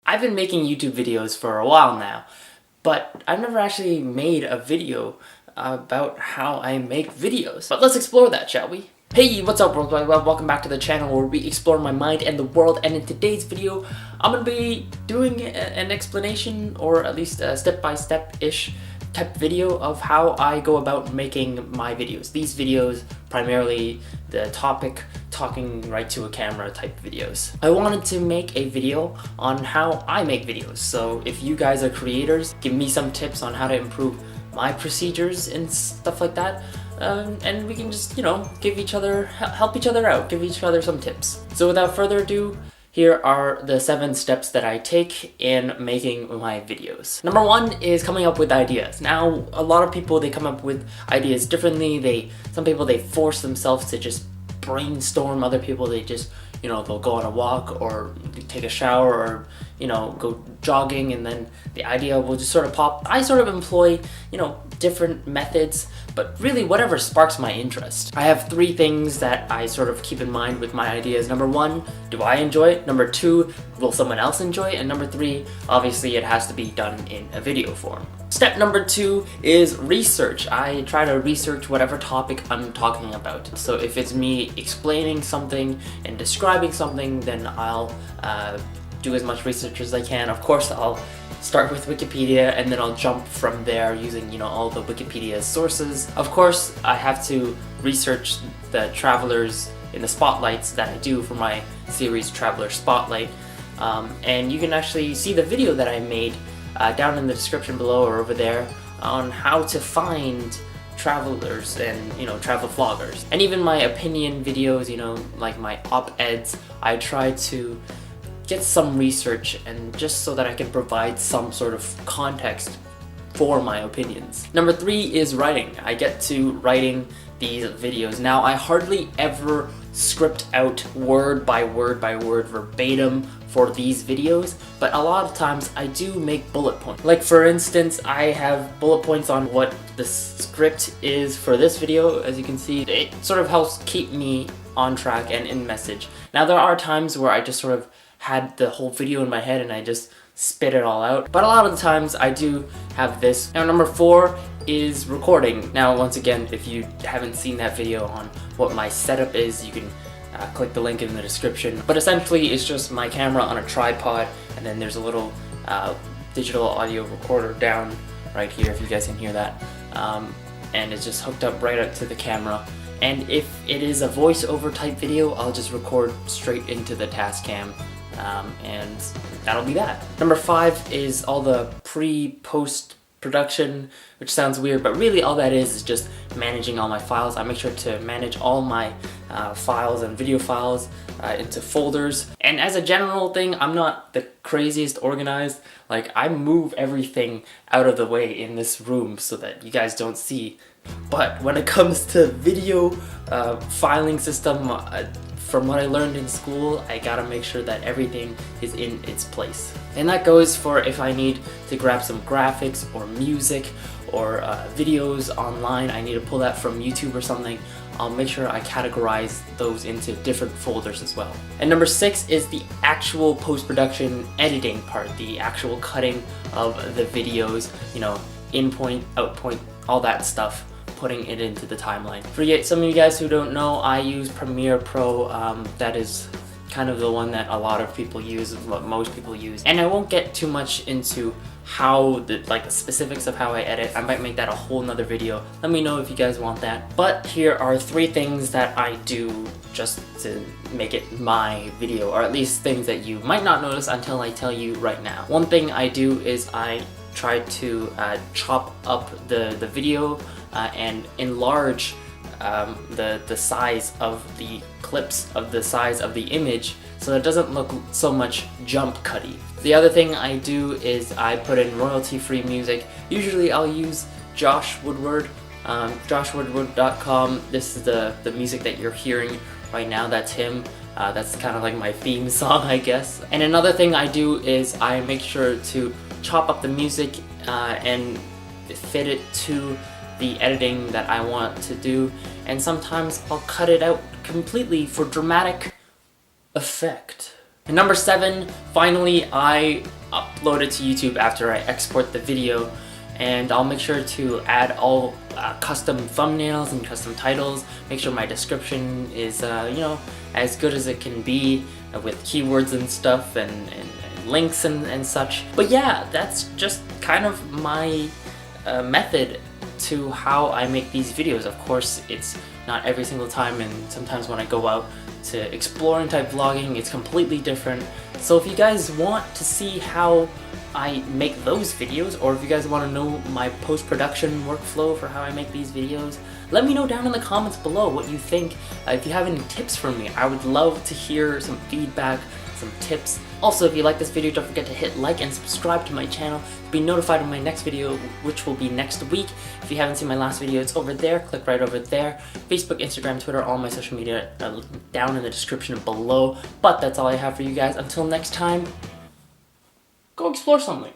I've been making YouTube videos for a while now, but I've never actually made a video about how I make videos. But let's explore that, shall we? Hey, what's up world? Welcome back to the channel where we explore my mind and the world, and in today's video I'm going to be doing an explanation, or at least a step-by-step-ish type video of how I go about making my videos. These videos, primarily the topic, talking right to a camera type videos. I wanted to make a video on how I make videos, so if you guys are creators, give me some tips on how to improve my procedures and stuff like that. And we can just, help each other out, give each other some tips. So without further ado, here are the 7 steps that I take in making my videos. Number 1 is coming up with ideas. Now, a lot of people, they come up with ideas differently. Some people, they force themselves to just brainstorm. Other people, they just, they'll go on a walk or take a shower or, go jogging, and then the idea will just sort of pop. I sort of employ, different methods, but really whatever sparks my interest. I have 3 things that I sort of keep in mind with my ideas. Number 1, do I enjoy it? Number 2, will someone else enjoy it? And number 3, obviously it has to be done in a video form. Step number 2 is research. I try to research whatever topic I'm talking about. So if it's me explaining something and describing something, then I'll do as much research as I can. Of course, I'll start with Wikipedia and then I'll jump from there using, all the Wikipedia sources. Of course, I have to research the travelers in the spotlights that I do for my series Traveler Spotlight. And you can actually see the video that I made down in the description below or over there on how to find travelers and travel vloggers. And even my opinion videos, like my op-eds, I try to get some research, and just so that I can provide some sort of context for my opinions. Number 3 is writing. I get to writing these videos. Now, I hardly ever script out word by word by word verbatim for these videos, but a lot of times I do make bullet points. Like for instance, I have bullet points on what the script is for this video. As you can see, it sort of helps keep me on track and in message. Now, there are times where I just sort of had the whole video in my head and I just spit it all out, but a lot of the times I do have this. Now, number 4 is recording. Now, once again, if you haven't seen that video on what my setup is, you can click the link in the description. But essentially, it's just my camera on a tripod, and then there's a little digital audio recorder down right here, if you guys can hear that. And it's just hooked up right up to the camera. And if it is a voiceover type video, I'll just record straight into the Tascam. And that'll be that. Number 5 is all the pre-post production, which sounds weird, but really all that is just managing all my files. I make sure to manage all my files and video files into folders. And as a general thing, I'm not the craziest organized. Like, I move everything out of the way in this room so that you guys don't see. But when it comes to video filing system, from what I learned in school, I gotta make sure that everything is in its place. And that goes for if I need to grab some graphics or music or videos online, I need to pull that from YouTube or something, I'll make sure I categorize those into different folders as well. And number 6 is the actual post-production editing part, the actual cutting of the videos, in point, out point, all that stuff, putting it into the timeline. For some of you guys who don't know, I use Premiere Pro. That is kind of the one that a lot of people use, what most people use. And I won't get too much into how the specifics of how I edit. I might make that a whole nother video. Let me know if you guys want that. But here are 3 things that I do just to make it my video, or at least things that you might not notice until I tell you right now. One thing I do is I try to chop up the video and enlarge the size of the clips, of the size of the image, so that it doesn't look so much jump cutty. The other thing I do is I put in royalty-free music. Usually I'll use Josh Woodward, joshwoodward.com. This is the music that you're hearing right now. That's him. That's kind of like my theme song, I guess. And another thing I do is I make sure to chop up the music and fit it to the editing that I want to do, and sometimes I'll cut it out completely for dramatic effect. And number 7, finally, I upload it to YouTube after I export the video, and I'll make sure to add all custom thumbnails and custom titles, make sure my description is you know, as good as it can be with keywords and stuff and links and such. But yeah, that's just kind of my method to how I make these videos. Of course, it's not every single time, and sometimes when I go out to exploring type vlogging, it's completely different. So if you guys want to see how I make those videos, or if you guys want to know my post-production workflow for how I make these videos, let me know down in the comments below what you think. If you have any tips for me, I would love to hear some feedback, some tips. Also, if you like this video, don't forget to hit like and subscribe to my channel to be notified of my next video, which will be next week. If you haven't seen my last video, it's over there. Click right over there. Facebook, Instagram, Twitter, all my social media down in the description below. But that's all I have for you guys. Until next time, go explore something.